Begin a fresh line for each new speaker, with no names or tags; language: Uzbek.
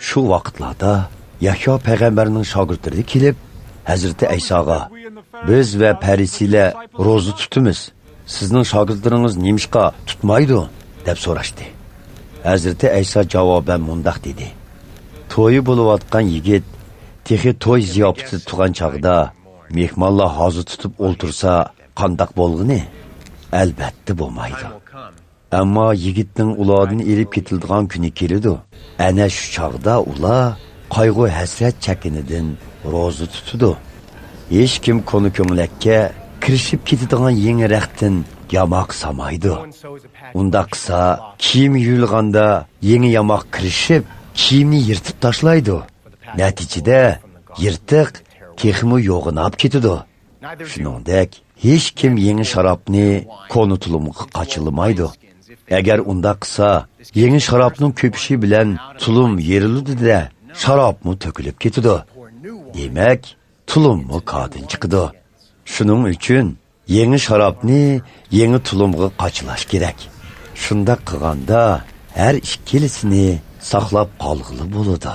Shu vaqtlarda Yahyo payg'ambarning shogirdlari kelib, Hazrati Aysoga biz va Parisiylar ro'za tutamiz. Sizning shogirdlaringiz nemishqa tutmaydi deb so'rashdi. Hazrati Ayso javoban mundaq dedi: To'yi bo'layotgan yigit texi to'y ziyofati turgan chaqda mehmonlar hozir tutib o'ltirsa, qandaq bo'lg'ini? Albatta bo'lmaydi. Ammo yigitning ulardan elib ketiladigan kuni keladi. Ana shu chaqda ular qayg'u hasrat chekinidan ro'za tutadi. Hech kim konu ko'ngilakka kirishib ketadigan yangi raqtin yamoq samaydi. Unda qilsa, kiyim yuyilganda yangi yamoq kirishib, kiyimni yirtib tashlaydi. Natijada yirtiq texmi yo'g'inab ketadi. Shuningdek, hech kim yangi sharobni konu tulumga qochilmaydi. Agar unda qilsa, yangi sharobning ko'pishi bilan tulum yeriladi-da, sharobmi to'kilib ketadi. Demak, tulummi qadin chiqadi. Shuning uchun yangi sharobni yangi tulumga qochilash kerak. Shunda qilganda har ikkilisini saqlab qolg'ili bo'ladi.